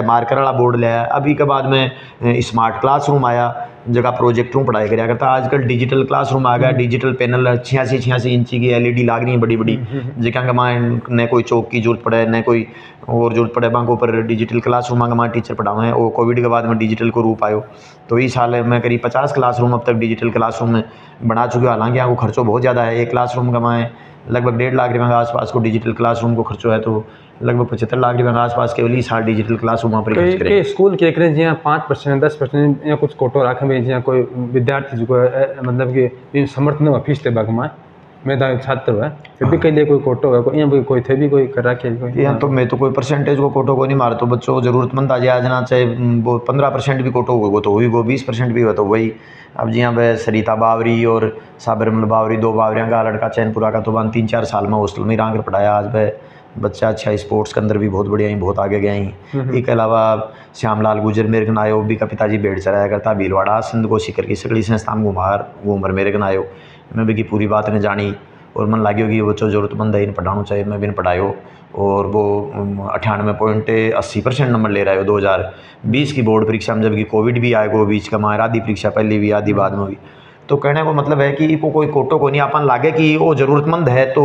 मार्कर वाला बोर्ड लाया। अभी के बाद में स्मार्ट क्लासरूम आया जगह प्रोजेक्ट रूम पढ़ाई कराया करता। आजकल डिजिटल क्लासरूम आ गया डिजिटल पैनल 86 इंची की LED लाग रही है बड़ी बड़ी जगह माँ न कोई चौक की जरूरत पड़े न कोई और जरूरत पड़े वहाँ के ऊपर डिजिटल क्लासरूम माँ टीचर पढ़ावे हैं। और कोविड के बाद में डिजिटल को रूप आयो तो इस साल में करीब 50 क्लासरूम अब तक डिजिटल क्लासरूम में बना चुके। हालांकि यहाँ को खर्चो बहुत ज़्यादा है। एक क्लासरूम का माए लगभग 1.5 लाख रुपये के आसपास को डिजिटल क्लासरूम को खर्चो है तो लगभग 75 लाख रुपये के आसपास केवल इस साल डिजिटल क्लासरूम पर खर्च करें। स्कूल के करें जी 5% 10% या कुछ कोटो रखे में जी कोई विद्यार्थी जो मतलब कि समर्थ न फीस देबा के मैं तो छात्र है फिर भी कहीं कोई कोटो है कोई थे भी कोई कर रखे यहाँ तो मैं तो कोई परसेंटेज को कोटो को नहीं मार तो बच्चों को जरूरतमंद आ जाए जना चाहे वो 15% भी कोटो हो तो वही वो 20% भी हो तो वही। अब जी यहाँ पे सरिता बावरी और साबरमल बावरी 2 बावरियाँ का लड़का चैनपुरा का तो 3-4 साल में हॉस्टल में रह कर पढ़ाया। आज वह बच्चा अच्छा स्पोर्ट्स के अंदर भी बहुत बढ़िया ही बहुत आगे गया ही। एक अलावा श्यामलाल गुजर मेरे कन आयो भी का पिताजी भेड़ चलाया करता भीलवाड़ा सिंध को शिकर की सकड़ी संस्था में घूमर मेरे कन आयो मैं भी की पूरी बात ने जानी और मन लाग्यो कि बच्चों जरूरतमंद है इन पढ़ाना चाहिए। मैं भी इन पढ़ायो और वो 98.80% नंबर ले रहा है 2020 की बोर्ड परीक्षा में जबकि कोविड भी आएगा बीच का मार आधी परीक्षा पहले भी आधी बाद में भी तो कहने को मतलब है कि को कोई कोटो को नहीं, अपन लागे कि वो ज़रूरतमंद है तो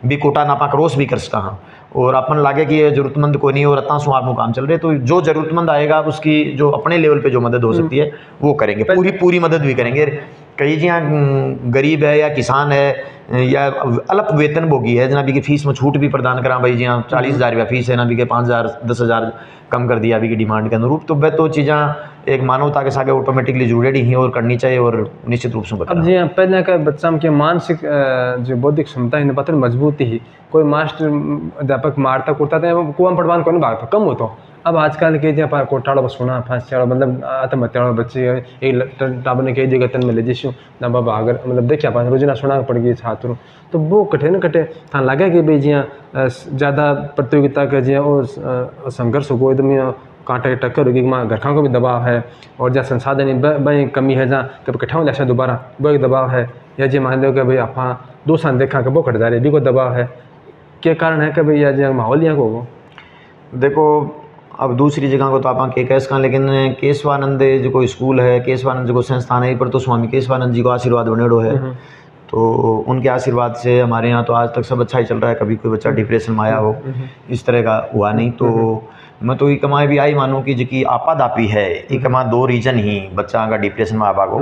भी कोटा ना आप क्रॉस भी कर सका हाँ, और अपन लागे कि ये ज़रूरतमंद को नहीं और अता सु आप काम चल रहे, तो जो ज़रूरतमंद आएगा उसकी जो अपने लेवल पे जो मदद हो सकती है वो करेंगे, पूरी मदद भी करेंगे। कई जी गरीब है या किसान है या अल्प वेतन भोगी है जना भी की फीस में छूट भी प्रदान करा भाई जी 40,000 रुपया फीस है ना भी के 5,000 10,000 कम कर दिया अभी की डिमांड के अनुरूप, तो वह तो चीज़ें एक मानवता के साथ ऑटोमेटिकली जुड़े ही और करनी चाहिए और निश्चित रूप से अब जी पहले का बच्चा के मानसिक जो बौद्धिक क्षमता है पता मजबूती ही कोई मास्टर अध्यापक मारता कुटता था कुआं पढ़वान को नहीं भागता कम होता। अब आजकल के जो कोटाड़ो सोना फांसी मतलब आत्महत्या वाले बच्चे एक टाबर ने कई जगह तन में ले जैसे ना बाबा अगर मतलब देखिए पास रोजाना सुना पड़ गई छात्रों, तो वो कटे न कटे था लगे कि भाई जियाँ ज़्यादा प्रतियोगिता के जियाँ संघर्ष हो एकदम कांटे की टक्कर होगी वहाँ घर को भी दबाव है और जहाँ संसाधन बई कमी है जहाँ कब इकट्ठा हो जाए दोबारा वो एक दबाव है, या जी मान लो कि भाई आप दो साल देखा कि वो कट जा रही भी कोई दबाव है, क्या कारण है कि भाई या जो माहौल यहाँ को देखो अब दूसरी जगह को तो आप कह सकें, लेकिन केशवानंद जो कोई स्कूल है केशवानंद जो संस्थान है पर तो स्वामी केशवानंद जी को आशीर्वाद बनेड़ो है, तो उनके आशीर्वाद से हमारे यहाँ तो आज तक सब अच्छा ही चल रहा है, कभी कोई बच्चा डिप्रेशन में आया हो इस तरह का हुआ नहीं। तो मैं तो ये कमाए भी आई मानूँ कि जी आपादापी है ये कमा दो रीजन ही बच्चा का डिप्रेशन में आवा को,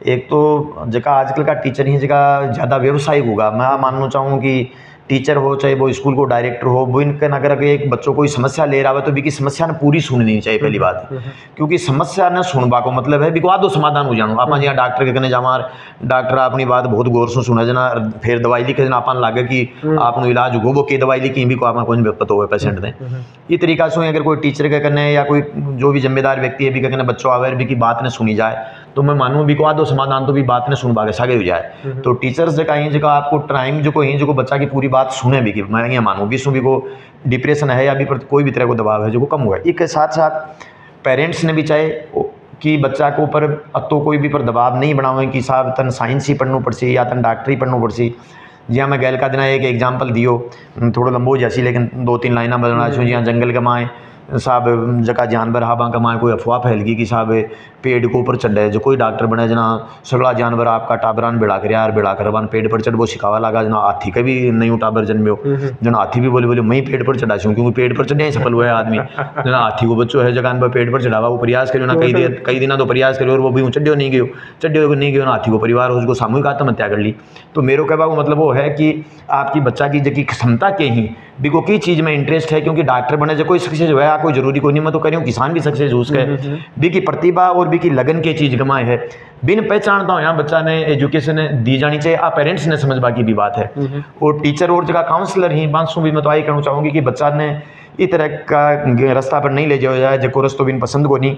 एक तो जगह आजकल का टीचर ही जगह ज़्यादा व्यवसायिक होगा, मैं मानना चाहूँ कि टीचर हो चाहे वो स्कूल को डायरेक्टर हो वो इनके अगर एक बच्चों कोई समस्या ले रहा है तो भी की समस्या ने पूरी सुननी चाहिए पहली बात, क्योंकि समस्या न सुनवा को मतलब है बिको आधो समाधान हो जानो। आप यहाँ डॉक्टर के कने जावा डॉक्टर अपनी बात बहुत गौर से सुना जना फिर दवाई लिखे जना अपन लागे कि आपको इलाज हो वो की दवाई लिखी भी को आप कोई पता हो पेशेंट ने ये तरीका से अगर कोई टीचर के कने या कोई जो भी जिम्मेदार व्यक्ति है भी कहने बच्चों आवे भी की बात ने सुनी जाए तो मैं मानूँ भी को आधो समाधान तो भी बात ने सुनवा के सागे हो जाए। तो टीचर्स जगह ही जगह आपको टाइम जो ही जो बच्चा की पूरी बात सुने भी कि मैं ये मानूँ भी सुन भी को डिप्रेशन है या भी कोई भी तरह को दबाव है जो कम हुआ है। एक साथ साथ पेरेंट्स ने भी चाहे कि बच्चा के ऊपर तो कोई भी पर दबाव नहीं बनावे कि साहब तन साइंस ही पढ़ना पड़सी या तन डॉक्टरी पढ़ना पड़सी। जिया मैं गैल का दिन एक एग्जाम्पल दियो थोड़ा लंबो जैसी लेकिन 2-3 लाइना बदलना छूँ जिया जंगल के माए साहब जगह जानवर हाबा कमाए कोई अफवाह फैल गई कि साहब पेड़ के ऊपर चढ़े जो कोई डॉक्टर बने जना सगला जानवर आपका टाबरान बिड़ा कर यार बिड़ा कर वन पेड़ पर चढ़ वो सिखावा लगा जना हाथी का भी नहीं टाबर जन्म्यो जना हाथी भी बोले मैं पेड़ पर चढ़ा छूँ क्योंकि पेड़ पर चढ़ने ही सफल हुआ है आदमी जना हाथी को बच्चों है जगह पेड़ पर चढ़ावा वो प्रयास करो ना कई दिन तो प्रयास करो और वो भी चढ़ियो नहीं गयो ना हाथी को परिवार उसको सामूहिक आत्महत्या कर ली। तो मेरे कहवा को मतलब वो है कि आपकी बच्चा की जगह क्षमता के ही बिको की चीज़ में इंटरेस्ट है, क्योंकि डॉक्टर बने जो कोई सक्सेस जो है कोई जरूरी को नहीं मैं तो कह रही हूँ किसान भी सक्सेस हो उसका बी की प्रतिभा और बी की लगन के चीज़ कमाए है बिन पहचानता हूँ यहाँ बच्चा ने एजुकेशन दी जानी चाहिए आप पेरेंट्स ने समझ बाकी भी बात है और टीचर और जगह काउंसलर ही बांसों भी मैं तो आई कहना चाहूँगी कि बच्चा ने इस तरह का रास्ता पर नहीं ले जाया जाए जो रस्तो बिन पसंद को नहीं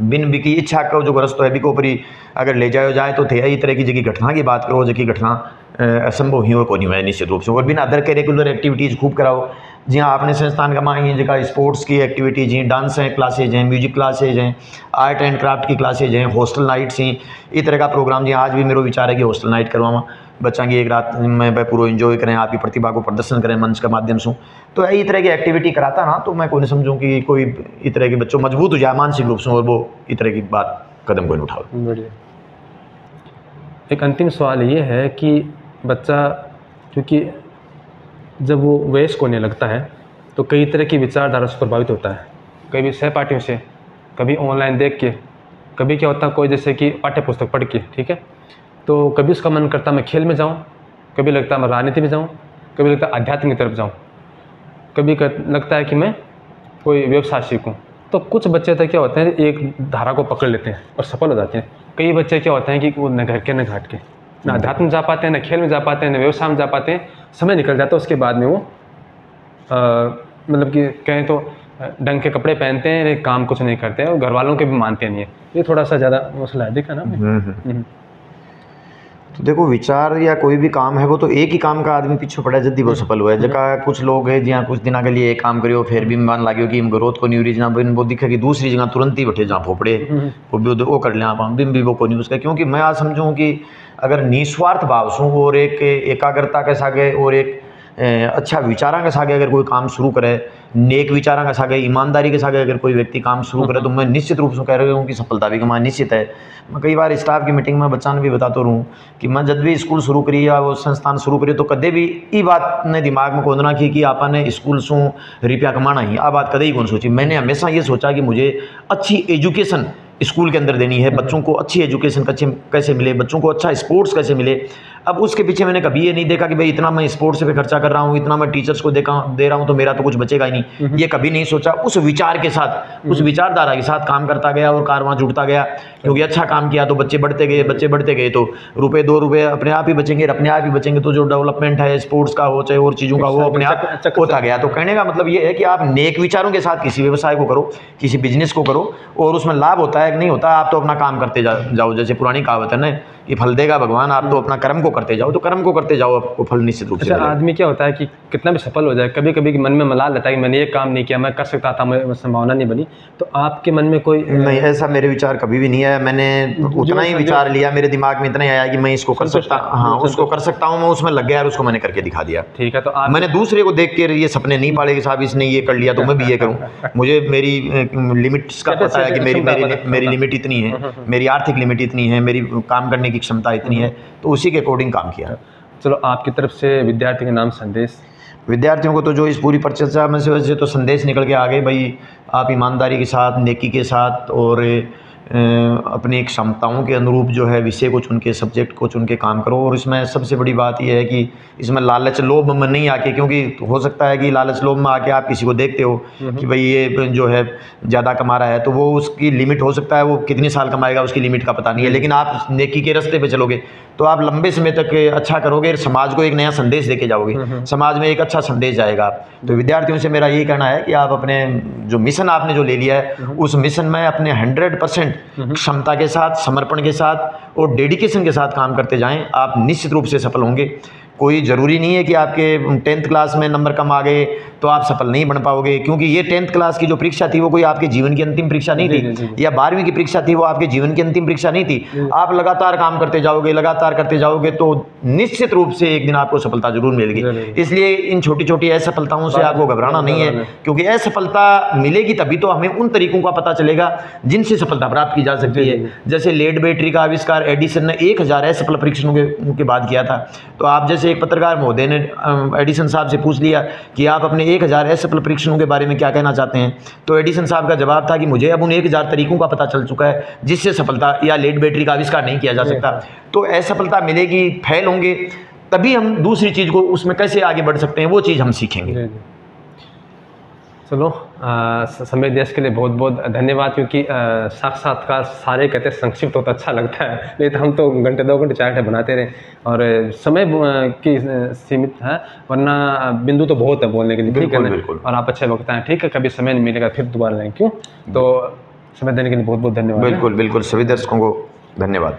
बिन बी की इच्छा का जो रस्तो है बी को ऊपरी अगर ले जाया जाए तो थे इस तरह की जगह घटना की बात करो जबकि घटना असंभव ही हो को नहीं है निश्चित रूप से। और बिना अदर करिकुलर एक्टिविटीज़ खूब कराओ जी हाँ अपने संस्थान का माँ जगह स्पोर्ट्स की एक्टिविटीज़ हैं डांस हैं क्लासेज हैं म्यूजिक क्लासेज हैं आर्ट एंड क्राफ्ट की क्लासेज हैं हॉस्टल नाइट्स हैं इस तरह का प्रोग्राम जी आज भी मेरा विचार है कि हॉस्टल नाइट करवावा बच्चा की एक रात में पूरा एंजॉय करें आपकी प्रतिभा को प्रदर्शन करें मंच के माध्यम से। तो इस तरह की एक्टिविटी कराता ना तो मैं को नहीं समझूँ कि कोई इस तरह के बच्चों मजबूत हो जाए मानसिक रूप से और वो इस तरह की बात कदम को नहीं उठाओ। बढ़िया। एक अंतिम सवाल ये है कि बच्चा क्योंकि जब वो वयस्क होने लगता है तो कई तरह की विचारधारा से प्रभावित होता है, कभी सहपाठियों से कभी ऑनलाइन देख के कभी क्या होता है कोई जैसे कि पाठ्य पुस्तक पढ़ के ठीक है तो कभी उसका मन करता मैं खेल में जाऊं, कभी लगता है मैं राजनीति में जाऊं, कभी लगता है आध्यात्म की तरफ जाऊं, कभी लगता है कि मैं कोई व्यवसाय सीखूं। तो कुछ बच्चे तो क्या होते हैं एक धारा को पकड़ लेते हैं और सफल हो जाते हैं, कई बच्चे क्या होते हैं कि वो न घर के न घाट के न आध्यात्म में जा पाते हैं न खेल में जा पाते हैं न व्यवसाय में जा पाते हैं, समय निकल जाता है उसके बाद में वो मतलब कि कहें तो ढंग के कपड़े पहनते हैं काम कुछ नहीं करते हैं और घर वालों के भी मानते नहीं है। ये थोड़ा सा ज़्यादा मसला है देखा ना। तो देखो विचार या कोई भी काम है वो तो एक ही काम का आदमी पीछे पड़ा जल्दी वो सफल हुआ है जगह कुछ लोग हैं जहाँ कुछ दिनों के लिए एक काम करियो फिर भी मान लगे कि ग्रोथ को नहीं हो रही जना वो दिखे कि दूसरी जगह तुरंत ही बैठे जहाँ फोपड़े वो भी वो कर लें आप बिम भी वो को नहीं उसका, क्योंकि मैं आज समझूँ कि अगर निस्वार्थ भाव से और एक एकाग्रता के सागे और एक अच्छा विचारा के सागे अगर कोई काम शुरू करे, नेक विचारा के सागे, ईमानदारी के सागे अगर कोई व्यक्ति काम शुरू करे तो मैं निश्चित रूप से कह रहा हूँ कि सफलता भी कमाना निश्चित है। मैं कई बार स्टाफ की मीटिंग में बच्चा ने भी बताता रहूँ कि मैं जब भी स्कूल शुरू करी या वो संस्थान शुरू करी तो कदे भी ये बात ने दिमाग में खोदना की कि आपने स्कूल से रुपया कमाना ही, आ बात कदे ही कौन सोची। मैंने हमेशा ये सोचा कि मुझे अच्छी एजुकेशन स्कूल के अंदर देनी है, बच्चों को अच्छी एजुकेशन कैसे मिले, बच्चों को अच्छा स्पोर्ट्स कैसे मिले। अब उसके पीछे मैंने कभी ये नहीं देखा कि भाई इतना मैं स्पोर्ट्स पे खर्चा कर रहा हूँ, इतना मैं टीचर्स को दे रहा हूँ तो मेरा तो कुछ बचेगा ही नहीं, ये कभी नहीं सोचा। उस विचार के साथ, उस विचारधारा के साथ काम करता गया और कारवां जुड़ता गया, क्योंकि अच्छा काम किया तो बच्चे बढ़ते गए तो रुपये 2 रुपये अपने आप ही बचेंगे, अपने आप ही बचेंगे तो जो डेवलपमेंट है स्पोर्ट्स का हो चाहे और चीज़ों का वो अपने आप होता गया। तो कहने का मतलब ये है कि आप नेक विचारों के साथ किसी व्यवसाय को करो, किसी बिजनेस को करो, और उसमें लाभ होता है कि नहीं होता, आप तो अपना काम करते जाओ। जैसे पुरानी कहावत है ना कि फल देगा भगवान, आप तो अपना कर्म को करते जाओ, तो कर्म को करते जाओ, आपको फल निश्चित रूप से। अच्छा, आदमी क्या होता है कि कितना भी सफल हो जाए, कभी कभी मन में मलाल रहता है कि मैंने ये काम नहीं किया, मैं कर सकता था, मैं संभावना नहीं बनी। तो आपके मन में कोई नहीं, ऐसा मेरे विचार कभी भी नहीं आया। मैंने उतना ही विचार लिया, मेरे दिमाग में इतना ही आया कि मैं इसको कर सकता, हाँ उसको कर सकता हूँ, मैं उसमें लग गया और उसको मैंने करके दिखा दिया। ठीक है, तो मैंने दूसरे को देख के ये सपने नहीं पाले कि साहब इसने ये कर लिया तो मैं भी ये करूँ। मुझे मेरी लिमिट्स का पता है कि मेरी लिमिट इतनी है, मेरी आर्थिक लिमिट इतनी है, मेरी काम करने की क्षमता इतनी है, तो उसी के अकॉर्डिंग काम किया। चलो, आपकी तरफ से विद्यार्थी के नाम संदेश। विद्यार्थियों को तो जो इस पूरी परिचर्चा में से वैसे तो संदेश निकल के आ गए भाई, आप ईमानदारी के साथ, नेकी के साथ और अपनी क्षमताओं के अनुरूप जो है विषय को चुन के, सब्जेक्ट को चुन के काम करो। और इसमें सबसे बड़ी बात यह है कि इसमें लालच लोभ में नहीं आके, क्योंकि हो सकता है कि लालच लोभ में आके आप किसी को देखते हो कि भाई ये जो है ज़्यादा कमा रहा है, तो वो उसकी लिमिट हो सकता है, वो कितने साल कमाएगा उसकी लिमिट का पता नहीं है, लेकिन आप नेकी के रास्ते पे चलोगे तो आप लंबे समय तक अच्छा करोगे, समाज को एक नया संदेश देके जाओगे, समाज में एक अच्छा संदेश जाएगा। तो विद्यार्थियों से मेरा यही कहना है कि आप अपने जो मिशन आपने जो ले लिया है, उस मिशन में अपने 100% क्षमता के साथ, समर्पण के साथ और डेडिकेशन के साथ काम करते जाएं, आप निश्चित रूप से सफल होंगे। कोई ज़रूरी नहीं है कि आपके 10th क्लास में नंबर कम आ गए तो आप सफल नहीं बन पाओगे, क्योंकि ये 10th क्लास की जो परीक्षा थी वो कोई आपके जीवन की अंतिम परीक्षा नहीं थी, या 12वीं की परीक्षा थी वो आपके जीवन की अंतिम परीक्षा नहीं थी। आप लगातार काम करते जाओगे, लगातार करते जाओगे तो निश्चित रूप से एक दिन आपको सफलता जरूर मिलेगी। इसलिए इन छोटी छोटी असफलताओं से आपको घबराना नहीं है, क्योंकि असफलता मिलेगी तभी तो हमें उन तरीकों का पता चलेगा जिनसे सफलता प्राप्त की जा सकती है। जैसे लेड बैटरी का आविष्कार एडिसन ने 1000 असफल परीक्षणों के बाद किया था। तो आप जैसे एक पत्रकार महोदय ने एडिसन साहब से पूछ लिया कि आप अपने 1000 असफल परीक्षणों के बारे में क्या कहना चाहते हैं, तो एडिसन साहब का जवाब था कि मुझे अब उन 1000 तरीकों का पता चल चुका है जिससे सफलता या लेड बैटरी का आविष्कार नहीं किया जा सकता। तो असफलता मिलेगी, फेल होंगे, तभी हम दूसरी चीज़ को उसमें कैसे आगे बढ़ सकते हैं वो चीज़ हम सीखेंगे। चलो, समय देश के लिए बहुत बहुत धन्यवाद, क्योंकि साक्षात्कार सारे कहते हैं संक्षिप्त होता अच्छा लगता है, नहीं तो हम तो घंटे 2 घंटे 4 घंटे बनाते रहे, और समय की सीमित है, वरना बिंदु तो बहुत है बोलने के लिए। ठीक है ना, और आप अच्छे वक्त हैं। ठीक है, कभी समय नहीं मिलेगा फिर दोबारा लें, क्यों? तो समय देने के लिए बहुत बहुत धन्यवाद। बिल्कुल बिल्कुल, सभी दर्शकों को धन्यवाद।